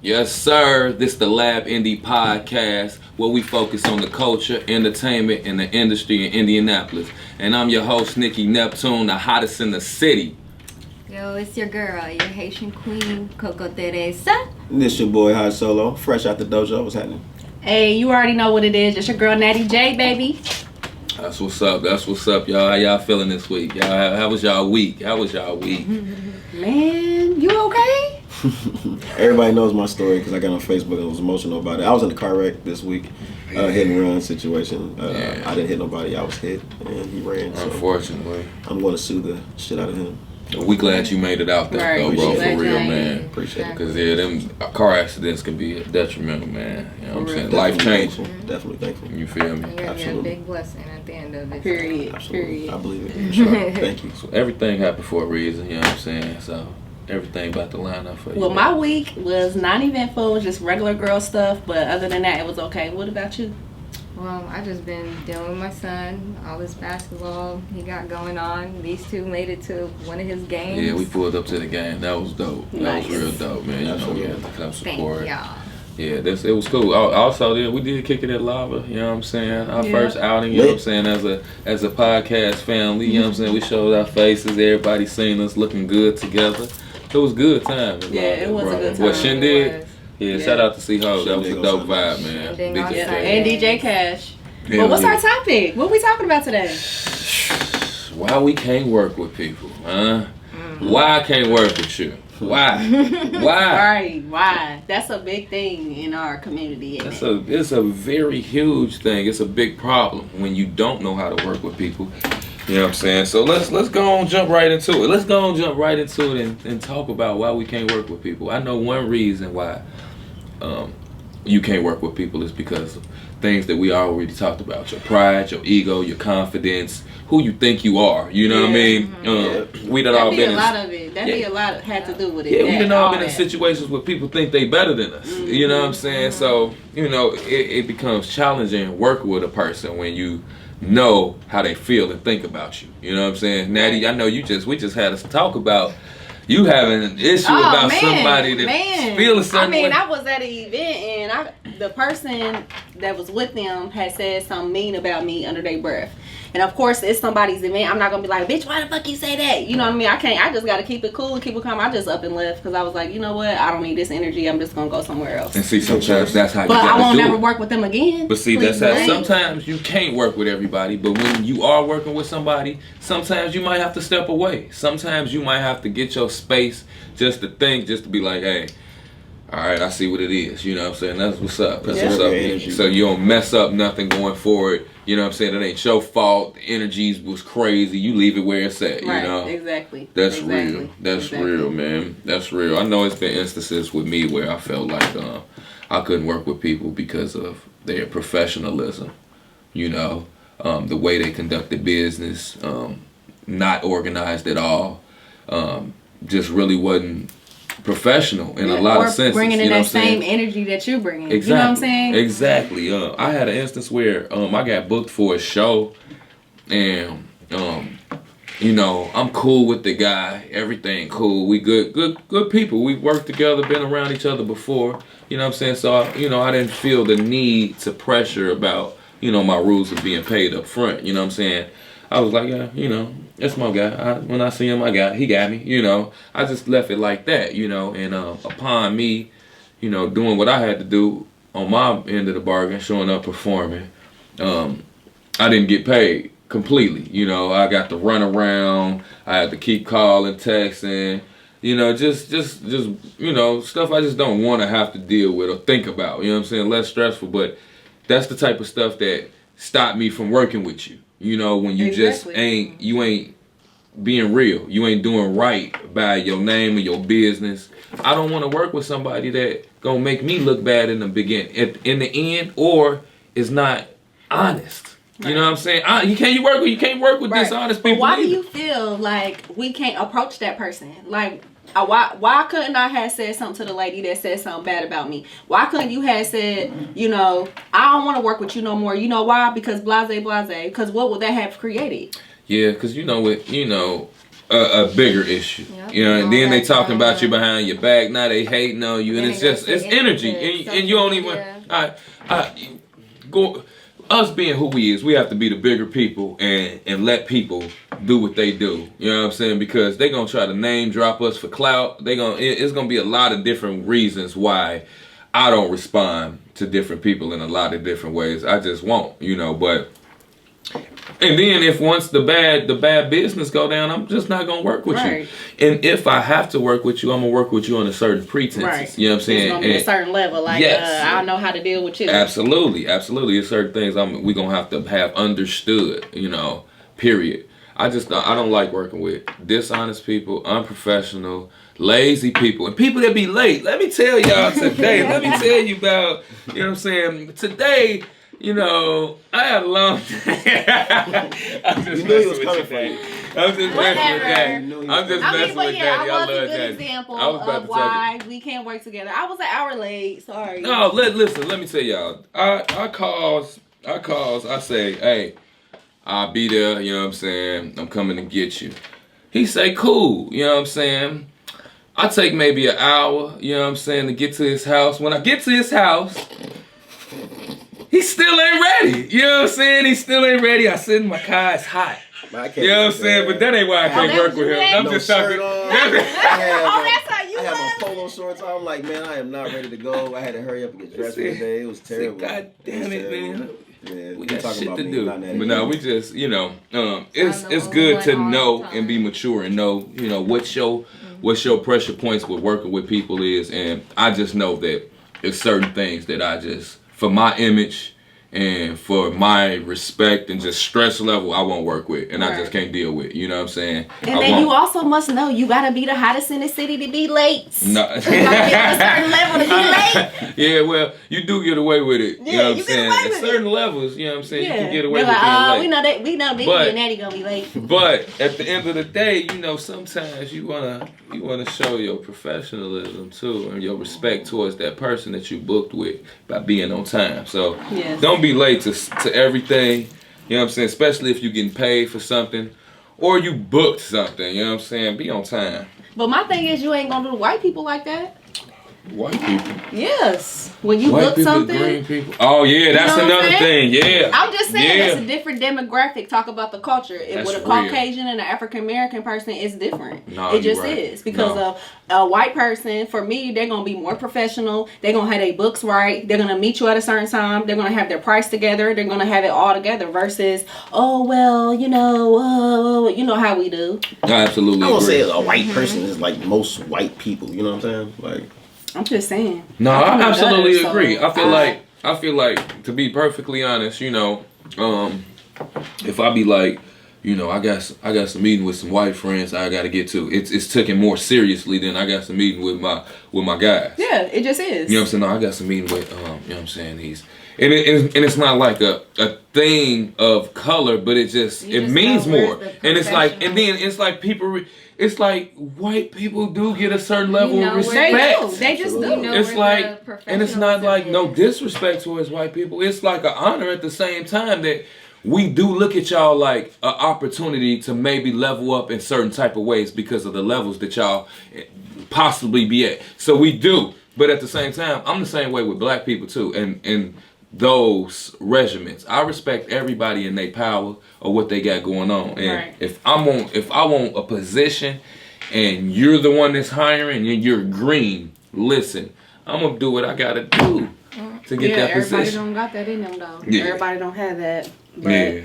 Yes, sir. This is the Lab Indy podcast where we focus on the culture, entertainment, and the industry in Indianapolis. And I'm your host, Nicky Neptune, the hottest in the city. Yo, it's your girl, your Haitian queen, Coco Thereza. This your boy Hajj Solo, fresh out the dojo. What's happening? Hey, you already know what it is. It's your girl, Natty J, baby. That's what's up. That's what's up, y'all. How y'all feeling this week? Y'all, how was y'all week? How was y'all week? Man, you okay? Everybody knows my story because I got on Facebook and was emotional about it. I was in a car wreck this week, hit and run situation. I didn't hit nobody. I was hit and he ran. So Unfortunately, I'm going to sue the shit out of him. We glad you made it out there, though, bro. For real, man. Appreciate it. Because them car accidents can be detrimental, man. You know what I'm saying? Life changing. Definitely thankful. You feel me? You're going to be a big blessing at the end of it. Period. Absolutely. Period. I believe it. Sure. Thank you. So everything happened for a reason. You know what I'm saying? So everything about to line up for you. Well, my week was non-eventful, just regular girl stuff. But other than that, it was okay. What about you? Well, I just been dealing with my son, all this basketball he got going on. These two made it to one of his games. Yeah, we pulled up to the game. That was dope. Nice. That was real dope, man. You know, we had to come support. Thank y'all. Yeah, it was cool. Also, we did kick it at Lava. You know what I'm saying? Our first outing. You know what I'm saying? As a podcast family. You know what I'm saying? We showed our faces. Everybody seen us looking good together. It was a good time. Yeah, it was a good time. What Shindig? Yeah, Yeah. shout out to C-Ho. That was a dope vibe, man. Shindig Big on Yeah, Saturday. and DJ Cash. Yeah, But what's we- our topic? What we talking about today? Why we can't work with people, huh? Why I can't work with you? Why? Why? Right, why? That's a big thing in our community. Isn't it? It's a very huge thing. It's a big problem when you don't know how to work with people. You know what I'm saying? So let's go on jump right into it. Let's go on jump right into it and talk about why we can't work with people. I know one reason why you can't work with people is because of things that we already talked about. Your pride, your ego, your confidence, who you think you are. You know what I mean? We done all That'd be been a in lot of it. That'd be a lot had to do with it. yeah, we done all been in that. situations where people think they better than us. You know what I'm saying? So, you know, it becomes challenging working with a person when you know how they feel and think about you. You know what I'm saying? Natty, I know we just had us talk about you having an issue about somebody that feels something. I mean, I was at an event and the person that was with them had said something mean about me under their breath. And of course, it's somebody's event. I'm not gonna be like, bitch, why the fuck you say that? You know what I mean? I just gotta keep it cool and keep it calm. I just up and left because I was like, you know what? I don't need this energy. I'm just gonna go somewhere else. And see, sometimes that's how you But gotta I won't do never it. work with them again. But see, Please that's how wait. sometimes you can't work with everybody. But when you are working with somebody, sometimes you might have to step away. Sometimes you might have to get your space just to think, just to be like, hey, all right, I see what it is. You know what I'm saying? That's what's up. That's what's up. So you don't mess up nothing going forward. You know what I'm saying? It ain't your fault. The energies was crazy. You leave it where it's at. Right, you know? exactly. That's exactly. real. That's exactly. real, man. That's real. I know it's been instances with me where I felt like I couldn't work with people because of their professionalism. You know, the way they conducted business, not organized at all, just really wasn't professional in a lot of senses. Bringing in you know that same energy that you're bringing. Exactly. You know what I'm saying? Exactly. I had an instance where I got booked for a show, and you know, I'm cool with the guy. Everything cool. We good people. We worked together, been around each other before. You know what I'm saying? So I didn't feel the need to pressure about my rules of being paid up front. You know what I'm saying? I was like, yeah, that's my guy. When I see him, he got me. I just left it like that. And upon me, doing what I had to do on my end of the bargain, showing up, performing, I didn't get paid completely. I got to run around. I had to keep calling, texting. Just stuff I just don't want to have to deal with or think about. You know what I'm saying? Less stressful, but that's the type of stuff that stopped me from working with you. When you just ain't being real. You ain't doing right by your name or your business. I don't want to work with somebody that gonna make me look bad in the beginning, in the end, or is not honest. Right. You know what I'm saying? You can't work with dishonest people. But why either. do you feel like we can't approach that person? Like, why couldn't I have said something to the lady that said something bad about me? Why couldn't you have said, I don't want to work with you no more? You know why? Because blase. Because what would that have created? Yeah, because a bigger issue. Yep. You know, and then they All talking that about you behind your back. Now they hating on you, and Then it's they just gonna it's say energy, anything, and you don't even. Go. Us being who we is, we have to be the bigger people and let people do what they do. You know what I'm saying? Because they gonna try to name drop us for clout. It's gonna be a lot of different reasons why I don't respond to different people in a lot of different ways. I just won't, you know. But and then if once the bad business go down, I'm just not gonna work with you. And if I have to work with you, I'm gonna work with you on a certain pretenses. Right. You know what I'm saying? It's gonna be a certain level. Like I know how to deal with you. Absolutely. There's certain things we gonna have to have understood. You know. Period. I don't like working with dishonest people, unprofessional, lazy people, and people that be late. Let me tell y'all today. Let me tell you about. You know what I'm saying? Today. You know, I had a long day. I'm just messing with you, Daddy. I'm just messing with Daddy. I'm just messing with Daddy. I was love a good Daddy. example of why we can't work together. I was an hour late. Sorry. No, listen. Let me tell y'all. I calls. I say, hey, I'll be there. You know what I'm saying? I'm coming to get you. He say, cool. You know what I'm saying? I take maybe an hour. You know what I'm saying, to get to his house. When I get to his house. He still ain't ready. You know what I'm saying? He still ain't ready. I sit in my car. It's hot. You know what I'm saying? But that ain't why I can't work with him. I'm just talking. That's how you I had my polo shorts on. I'm like, man, I am not ready to go. I had to hurry up and get dressed for the day. It was terrible. God damn it, man. Yeah, we got shit about to me, do. not Natty But no, J. we just, you know, it's good to know and be mature and know, you know, what your pressure points with working with people is. And I just know that it's certain things that I just, for my image and for my respect and just stress level, I won't work with. And I just can't deal with. You know what I'm saying? And then you also must know you gotta be the hottest in the city to be late. No. You gotta be at a certain level to be late. Yeah, well, you do get away with it. You know what I'm you saying? get away with At certain levels, you know what I'm saying? Yeah. You can get away They're with like, being late. we know Biggie and Natty gonna be late. But at the end of the day, you know, sometimes you wanna show your professionalism too and your respect towards that person that you booked with by being on time. So don't be late to everything. You know what I'm saying? Especially if you're getting paid for something or you booked something. You know what I'm saying? Be on time. But my thing is, you ain't gonna do white people like that. White people. Yes. When you White book people, something. green people. Oh yeah, that's another thing. Yeah. I'm just saying it's a different demographic. Talk about the culture. That's with a Caucasian and an African American person, it's different. No, it just is. Because of a white person, for me, they're gonna be more professional. They're gonna have their books right. They're gonna meet you at a certain time. They're gonna have their price together. They're gonna have it all together versus, oh well, you know how we do. I absolutely I won't agree. say a white person is like most white people. You know what I'm saying? Like. I'm just saying. No, I absolutely gutter, agree. so I feel like, to be perfectly honest, you know, if I be like, you know, I got some meeting with some white friends I got to get to. It's taken more seriously than I got some meeting with my guys. Yeah, it just is. You know what I'm saying? No, I got some meeting with you know what I'm saying, and it's not like a thing of color, but it just means more. And it's like, and then it's like people. It's like white people do get a certain level of respect. They just do. It's like, and it's not like no disrespect towards white people. It's like an honor at the same time that we do look at y'all like an opportunity to maybe level up in certain type of ways because of the levels that y'all possibly be at. So we do. But at the same time, I'm the same way with black people too. And those regiments, I respect everybody in their power or what they got going on. And if I want a position and you're the one that's hiring and you're green, listen, I'm gonna do what I gotta do to get that position. Everybody don't got that in them though. Yeah. Everybody don't have that. But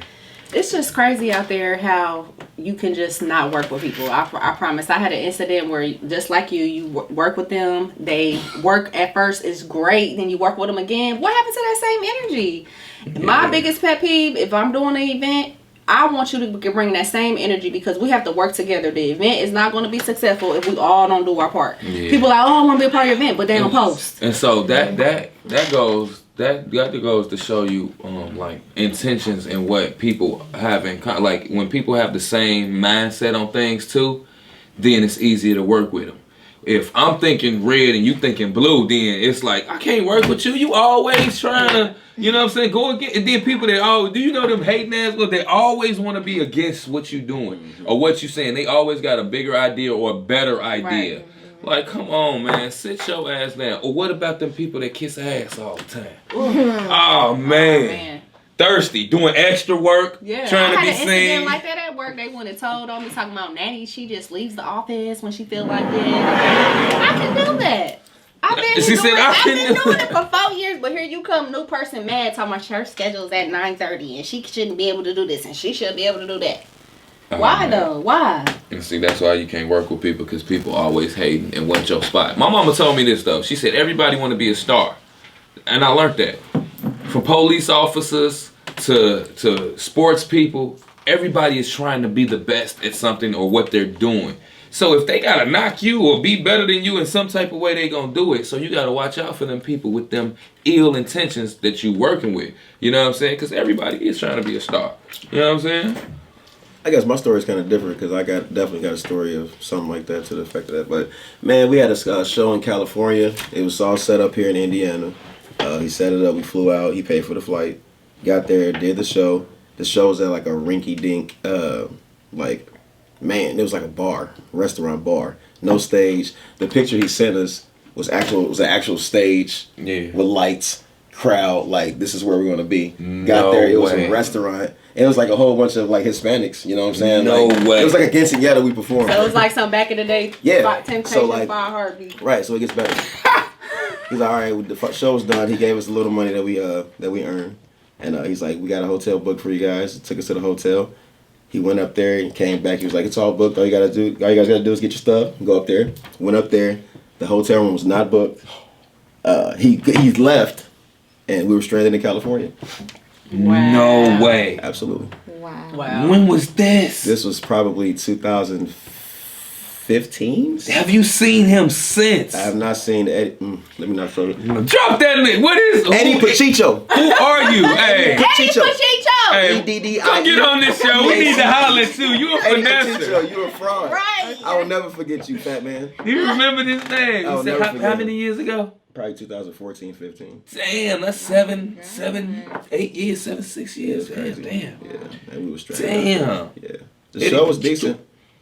it's just crazy out there how you can just not work with people. I promise. I had an incident where, just like you work with them. They work at first is great. Then you work with them again. What happens to that same energy? Yeah. My biggest pet peeve, if I'm doing an event, I want you to bring that same energy because we have to work together. The event is not going to be successful if we all don't do our part. Yeah. People are like, oh, I want to be a part of your event, but they don't post. And so that goes to show you like intentions and what people have in common. Like when people have the same mindset on things too, then it's easier to work with them. if I'm thinking red and you thinking blue, then it's like, I can't work with you. You always trying to, you know what I'm saying, go against. And then people that do you know them hating ass? Look, they always want to be against what you doing or what you saying. They always got a bigger idea or a better idea. Right. Like, come on, man, sit your ass down. Or what about them people that kiss ass all the time? Oh man. Thirsty, doing extra work, trying to be seen. I had an incident like that at work. They went and told on me talking about Natty. She just leaves the office when she feel like that. I can do that. I've been doing it for 4 years, but here you come, new person mad talking about her schedule's at 9:30 and she shouldn't be able to do this and she should be able to do that. Why though? Why? And see, that's why you can't work with people, because people always hating and want your spot. My mama told me this though. She said everybody want to be a star, and I learned that. From police officers to sports people, everybody is trying to be the best at something or what they're doing. So if they gotta knock you or be better than you in some type of way, they gonna do it. So you gotta watch out for them people with them ill intentions that you working with. You know what I'm saying? Because everybody is trying to be a star. You know what I'm saying? I guess my story is kind of different because I definitely got a story of something like that to the effect of that. But man, we had a show in California. It was all set up here in Indiana. He set it up. We flew out. He paid for the flight. Got there, did the show. The show was at like a rinky-dink, it was like a restaurant bar. No stage. The picture he sent us was an actual stage with lights, crowd. Like, this is where we're going to be. Got there. It was a restaurant. And it was like a whole bunch of like Hispanics. You know what I'm saying? No way. It was like a quinceañera we performed. So it was like some back in the day. Yeah. Temptation by Heartbeat. Right. So it gets better. He's like, all right, the show's done. He gave us a little money that we earned. And he's like, we got a hotel booked for you guys. Took us to the hotel. He went up there and came back. He was like, it's all booked. All you guys gotta do is get your stuff. Go up there. Went up there. The hotel room was not booked. He left, and we were stranded in California. Wow. No way. Absolutely. Wow. When was this? This was probably 2015. Have you seen him since? I have not seen Eddie. Let me not throw it. Drop that name. What is Eddie Pachicho? Who are you? Hey. Eddie Pachicho. Hey, come get on this show. We need to holler too. You a Eddie finesse. Pachicho, you a fraud. Right. I will never forget you, fat man. You remember this name? I will never forget how many years ago? Probably 2014, 15. Damn, that's 6 years. Damn. Yeah, and we was stranded. Damn. Yeah, the show was decent,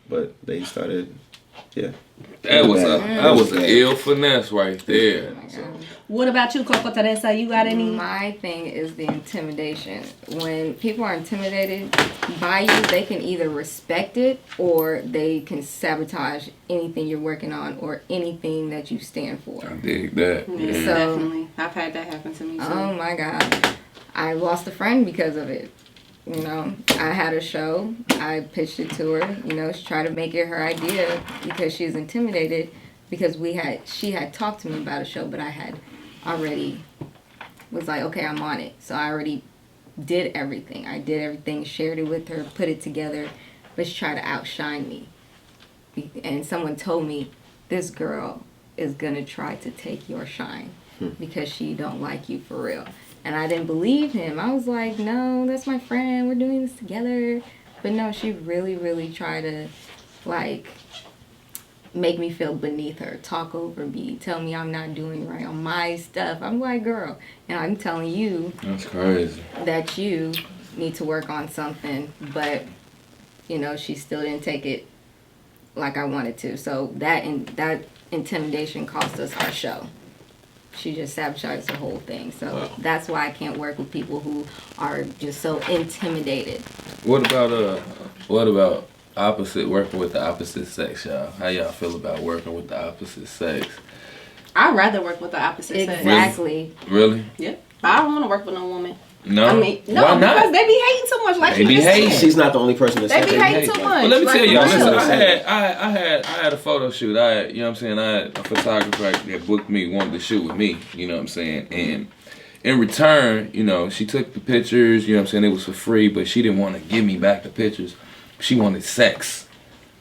but they started. Yeah. That was an ill finesse right there. What about you, Coco Thereza? You got any? My thing is the intimidation. When people are intimidated by you, they can either respect it or they can sabotage anything you're working on or anything that you stand for. I dig that. Yeah, So, definitely. I've had that happen to me too. Oh my God. I lost a friend because of it. You know, I had a show. I pitched it to her. You know, she tried to make it her idea because she's intimidated because she had talked to me about a show, but I had already was like, okay, I'm on it. So I already did everything. I did everything, shared it with her, put it together, but she tried to outshine me. And someone told me, this girl is going to try to take your shine because she don't like you for real. And I didn't believe him. I was like, no, that's my friend. We're doing this together. But no, she really, really tried to, like, make me feel beneath her, talk over me, tell me I'm not doing right on my stuff. I'm like, girl, and I'm telling you. That's crazy. That you need to work on something. But, you know, she still didn't take it like I wanted to. So that intimidation cost us our show. She just sabotaged the whole thing. So that's why I can't work with people who are just so intimidated. What about working with the opposite sex, y'all? How y'all feel about working with the opposite sex? I'd rather work with the opposite sex. Exactly. Really? Yeah. I don't want to work with no woman. No. I mean, no, why not? because they be hating too much. Like they be hating. She's not the only person that they said be hating too much. But let me tell y'all, listen, real. I had a photo shoot. You know what I'm saying? I had a photographer that booked me, wanted to shoot with me, you know what I'm saying? And in return, you know, she took the pictures, you know what I'm saying? It was for free, but she didn't want to give me back the pictures. She wanted sex.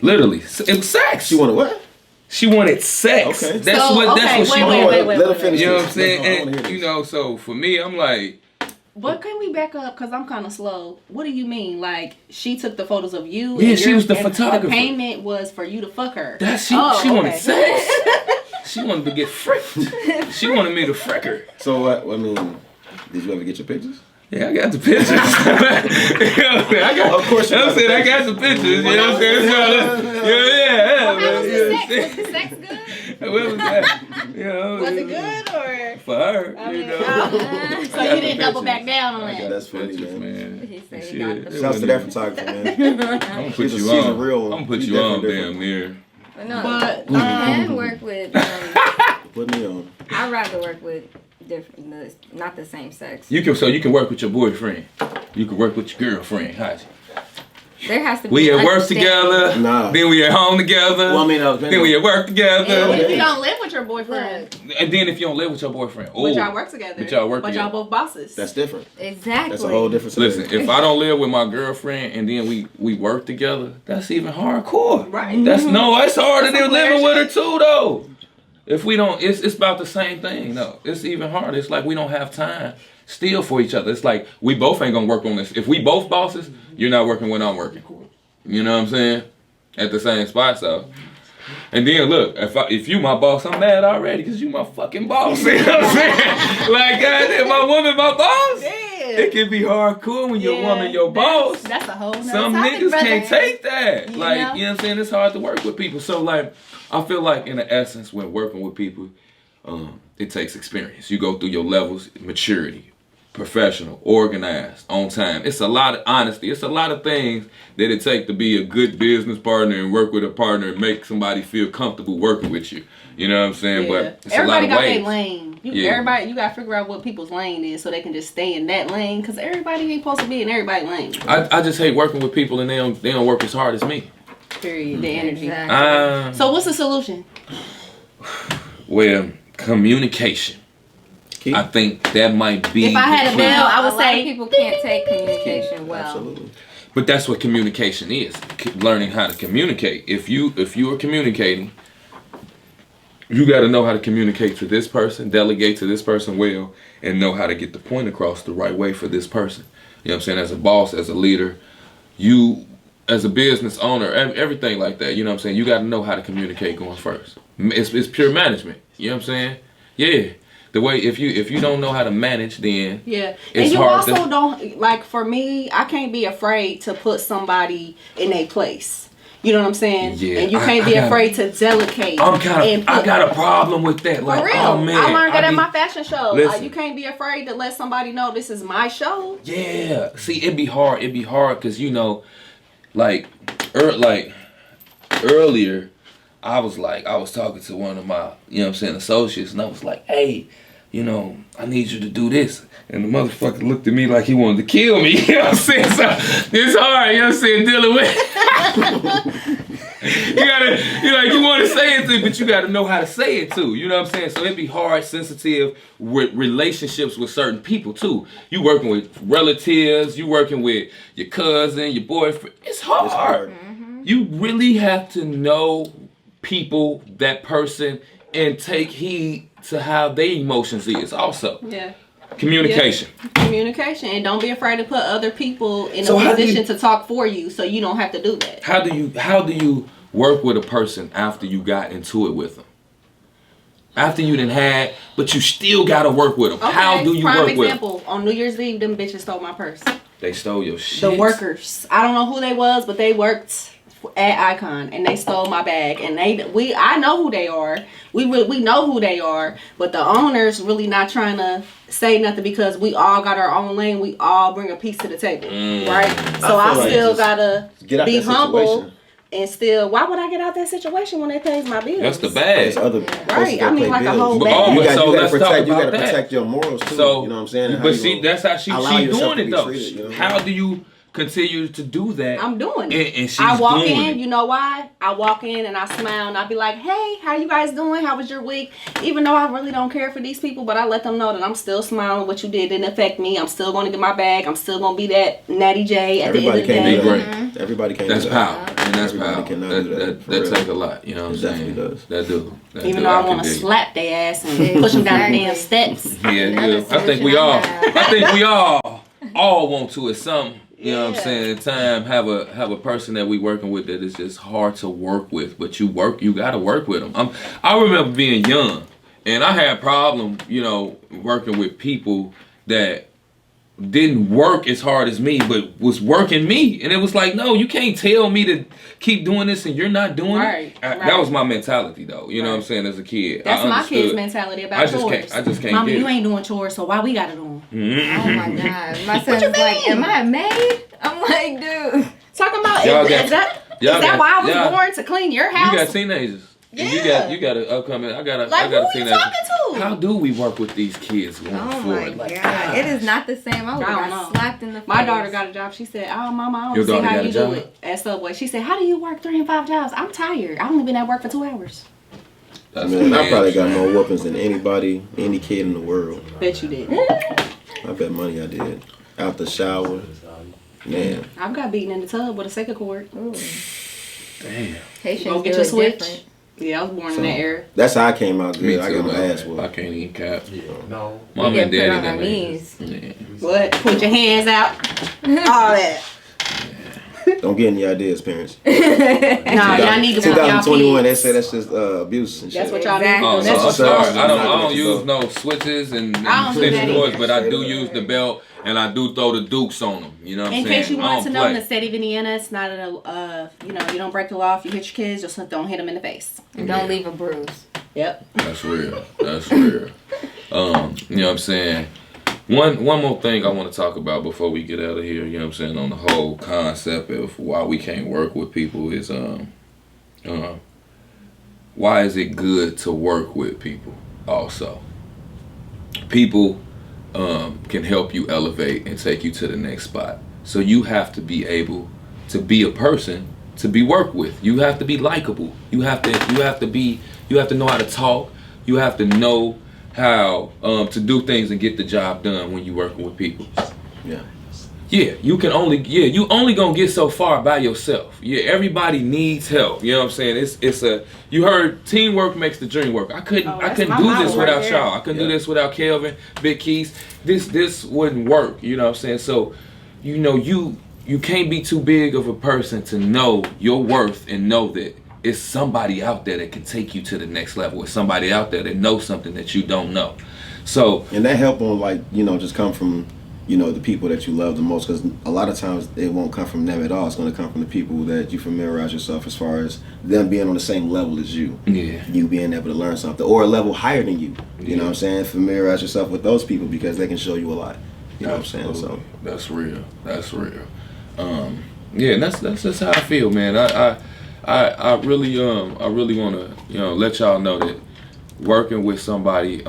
Literally. It was sex. She wanted what? She wanted sex. Okay. That's what she wanted. Let her finish. You know what I'm saying? And, you know, so for me, I'm like, but can we back up? Because I'm kind of slow. What do you mean? Like, she took the photos of you? Yeah, she was the photographer. The payment was for you to fuck her. She wanted sex. wanted to get fricked. She wanted me to frick her. So what? I mean, did you ever get your pictures? Yeah, I got the pictures. You know what I'm saying? I got, of course you know what I'm saying? I got pictures. the pictures. You know what I'm saying? Yeah, How man. was the sex? Was the sex good? What was that? You know, Was it good or? for her? I You mean, know. so you didn't double back down on I got that. That's funny, pictures, man. He said he Shit, got it the Shouts to that photographer, man. I'm gonna put She's you a on. real I'm one. gonna put She's you on, definitely damn near. But no, But, you can work with. Put me on. I'd rather work with not the same sex. You can work with your boyfriend. You can work with your girlfriend, Hajj. There has to be. We at work understanding. together. Nah. Then we at home together. Well, I mean, then we at work together. And what if you don't live with your boyfriend? And then if you don't live with your boyfriend, But y'all work together. But y'all work But together. y'all both bosses. That's different. Exactly. That's a whole different scenario. Listen, if I don't live with my girlfriend and then we work together, that's even hardcore. Right. That's it's harder That's than some living weird with her too, though. If we don't, it's about the same thing. No, it's even harder. It's like we don't have time still for each other. It's like we both ain't gonna work on this. If we both bosses, you're not working when I'm working. You know what I'm saying? At the same spot, so. And then look, if you my boss, I'm mad already because you my fucking boss. You know what I'm saying? Like, goddamn, my woman, my boss. Yeah. It can be hardcore when your woman, your boss. That's a whole nother Some topic, niggas brother. can't take that. You Like, know? you know what I'm saying? It's hard to work with people. So, like, I feel like in the essence, when working with people, it takes experience. You go through your levels, maturity, professional, organized, on time. It's a lot of honesty. It's a lot of things that it takes to be a good business partner and work with a partner and make somebody feel comfortable working with you. You know what I'm saying? Yeah. But it's Everybody a lot got of ways. their lane. Yeah. Everybody, you got to figure out what people's lane is so they can just stay in that lane. Because everybody ain't supposed to be in everybody's lane. I just hate working with people and they don't work as hard as me. Period. The energy. Exactly. So what's the solution? Well, communication. Key. I think that might be. If I had the a key. bell, I would a lot say of people can't take communication well. Absolutely. But that's what communication is. Learning how to communicate. If you are communicating, you got to know how to communicate to this person, delegate to this person well, and know how to get the point across the right way for this person. You know what I'm saying? As a boss, as a leader, you as a business owner, everything like that. You know what I'm saying? You got to know how to communicate going first. It's pure management. You know what I'm saying? Yeah. The way if you don't know how to manage, then yeah, it's and you hard also to, don't like. For me, I can't be afraid to put somebody in a place. You know what I'm saying? Yeah, And you can't be afraid to delegate. I got a problem with that. Like, For real, oh man, I learned that at my fashion show. Listen. You can't be afraid to let somebody know this is my show. Yeah. See, it'd be hard because you know, like earlier, I was talking to one of my, you know what I'm saying, associates, and I was like, hey, you know, I need you to do this. And the motherfucker looked at me like he wanted to kill me. You know what I'm saying? So it's hard, you know what I'm saying, dealing with you want to say it, but you gotta know how to say it too. You know what I'm saying? So it'd be hard, sensitive with relationships with certain people too. You working with relatives, you working with your cousin, your boyfriend. It's hard. It's hard. You really have to know people, that person, and take heed to how their emotions is also. Yeah. Communication. Yeah. Communication, and don't be afraid to put other people in So a how do position you- to talk for you, so you don't have to do that. How do you work with a person after you got into it with them? After you done had, but you still gotta work with them. Okay, How do you prime work with them? example, on New Year's Eve, them bitches stole my purse. They stole your shit. The workers. I don't know who they was, but they worked at Icon and they stole my bag. And I know who they are. We know who they are, but the owners really not trying to say nothing because we all got our own lane. We all bring a piece to the table, right? So I I feel like still just gotta get out be that humble. situation. And still, why would I get out that situation when they pays my bills? That's the bag. There's other Right, places that I mean, pay like a bills. whole But- bag. oh, You but gotta, so you gotta let's talk protect. You about gotta that. protect your morals too. So, you know what I'm saying? And how but you see, gonna that's how she allow yourself doing to it be though. treated, you know? How do you continue to do that? I'm doing it. And she's I walk doing in, it. you know why? I walk in and I smile and I be like, hey, how you guys doing? How was your week? Even though I really don't care for these people, but I let them know that I'm still smiling. What you did didn't affect me. I'm still going to get my bag. I'm still going to be that Natty J at Everybody the end of the can't day. do Great. that. Everybody can't That's do that. power, and that's Everybody power. cannot do that, for That real. take a lot. You know what I'm It saying? definitely does. That do. That Even do. though I can want to dig it. slap their ass and push them down the damn Exactly. steps. Yeah, Another yeah. I think we solution I all. have. I think we all want to at some You know what I'm saying? At time have a person that we working with that is just hard to work with, but you gotta work with them. I remember being young, and I had problem, working with people that didn't work as hard as me, but was working me, and it was like, no, you can't tell me to keep doing this and you're not doing it. That was my mentality, though. You know what I'm saying? As a kid, that's my kid's mentality about chores. I just can't. Mama, get you it. ain't doing chores, so why we gotta do them? Oh my god, my son's like, am I a maid? I'm like, dude. Talking about is that why I was born to clean your house? You got teenagers. Yeah. You got an upcoming. I got a teenager. You talking to? How do we work with these kids going forward? My god, it is not the same. I got slapped in the face. My daughter got a job. She said, "Oh, mama, I don't see how you do it at Subway." She said, "How do you work 3 and 5 jobs? I'm tired. I only been at work for 2 hours." I probably got more whoopings than any kid in the world. Bet you did. I bet money I did. Out the shower, man. I've got beaten in the tub with a second cord. Damn. Haitians Go get your switch. Yeah, I was born in that era. That's how I came out good. Me I too, got my ass whooped. I can't even cap. No. Mom and daddy on our knees. What? Put your hands out. All that. Don't get any ideas, parents. No, y'all need to put y'all 2021, they kids. say that's just abuse and shit. That's what y'all need to do. Oh, That's I'm what sorry. y'all I don't do. use no switches and I don't do that extension cords, either. but I do use the belt and I do throw the dukes on them. You know what I'm In saying? case you I want to don't know, in play. the state of Indiana, it's not you don't break the law if you hit your kids, just don't hit them in the face. Don't leave a bruise. Yep. That's real. That's real. You know what I'm saying? One more thing I want to talk about before we get out of here, you know what I'm saying, on the whole concept of why we can't work with people is why is it good to work with people also? People can help you elevate and take you to the next spot. So you have to be able to be a person to be worked with. You have to be likable. You have to know how to talk. You have to know how to do things and get the job done when you're working with people. You only gonna get so far by yourself. Everybody needs help. You know what I'm saying? You heard teamwork makes the dream work. I couldn't do this without y'all. I couldn't do this without Kelvin, Big Keys. This wouldn't work. You know what I'm saying? So, you can't be too big of a person to know your worth and know that it's somebody out there that can take you to the next level. It's somebody out there that knows something that you don't know. So, and that help on just come from the people that you love the most, because a lot of times it won't come from them at all. It's going to come from the people that you familiarize yourself as far as them being on the same level as you. You being able to learn something, or a level higher than you. You know what I'm saying? Familiarize yourself with those people because they can show you a lot. You know what I'm saying? So that's real. That's real. And that's just how I feel, man. I really want to let y'all know that working with somebody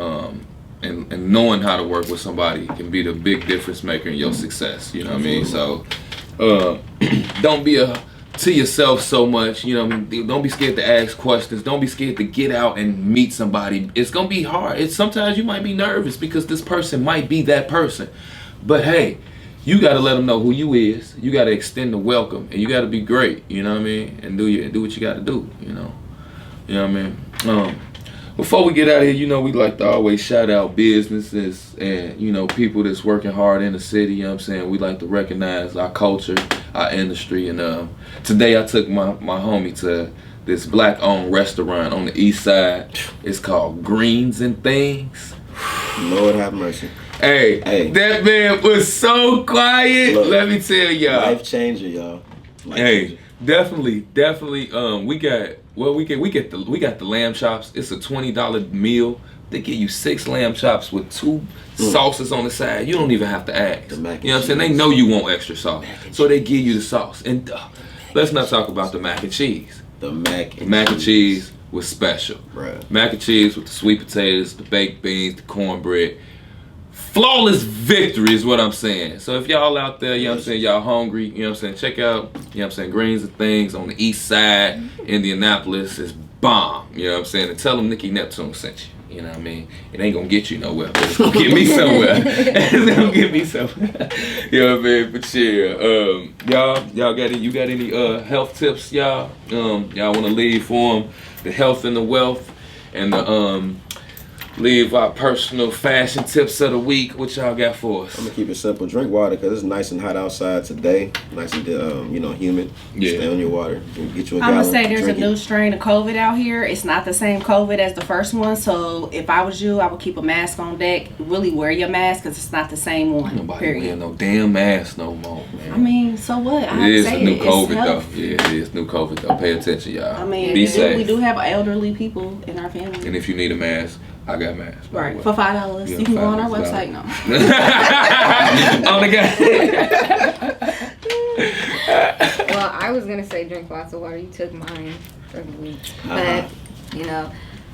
and knowing how to work with somebody can be the big difference maker in your success. You know what I mean? So don't be to yourself so much. You know what I mean? Don't be scared to ask questions. Don't be scared to get out and meet somebody. It's gonna be hard. Sometimes you might be nervous because this person might be that person. But hey, you gotta let them know who you is. You gotta extend the welcome, and you gotta be great. You know what I mean? And do what you gotta do. You know what I mean? Before we get out of here, we like to always shout out businesses and people that's working hard in the city. You know what I'm saying? We like to recognize our culture, our industry, and today I took my homie to this black-owned restaurant on the east side. It's called Greens and Things. Lord have mercy. Hey, that man was so quiet. Look, let me tell y'all. Life changer, y'all. Definitely. We got the lamb chops. It's a $20 meal. They give you 6 lamb chops with 2 sauces on the side. You don't even have to ask. You know what I'm saying? They know you want extra sauce, so they give you the sauce. And let's not talk about the mac and cheese. The mac and cheese was special. Right. Mac and cheese with the sweet potatoes, the baked beans, the cornbread. Flawless victory is what I'm saying. So if y'all out there, you know what I'm saying, y'all hungry, you know what I'm saying, check out, you know what I'm saying, Greens and Things on the east side, Indianapolis is bomb. You know what I'm saying? And tell them Nicky Neptune sent you. You know what I mean? It ain't gonna get you nowhere, but it's gonna get me somewhere. It's gonna get me somewhere. You know what I mean? But yeah, you got any health tips, y'all? Y'all wanna leave for them? The health and the wealth and the leave our personal fashion tips of the week. What y'all got for us? I'm gonna keep it simple. Drink water because it's nice and hot outside today. Nice and humid. Yeah. Stay on your water. Get you a I'm gallon. gonna say there's a drink it. new strain of COVID out here. It's not the same COVID as the first one. So if I was you, I would keep a mask on deck. Really wear your mask because it's not the same one. Nobody Period. wear no damn mask no more, man. I mean, so what? I It is say a new it's COVID though. health. Yeah, it is new COVID though. Pay attention, y'all. I mean, be we safe. do have elderly people in our family. And if you need a mask, I got masks. by the Right, way. for $5. Yeah, You can go on our $5. website now. On the guy. Well, I was gonna say drink lots of water. You took mine for the week, but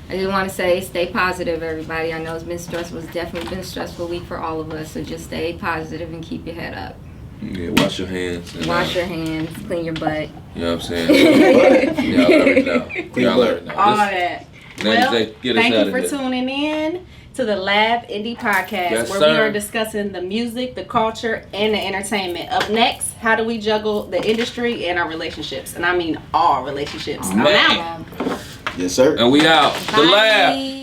I just want to say stay positive, everybody. I know it's been stressful. It's definitely been a stressful week for all of us. So just stay positive and keep your head up. Yeah, wash your hands. And, Wash your hands, clean your butt. You know what I'm saying? Y'all already know. Y'all already know. All This- that. Natty Well, J, get us thank out you of for here. tuning in to the Lab Indie Podcast, Yes, where sir. we are discussing the music, the culture, and the entertainment. Up next, how do we juggle the industry and our relationships? And I mean all relationships. I'm Man. out. Yes, sir. And we out. The lab. Bye.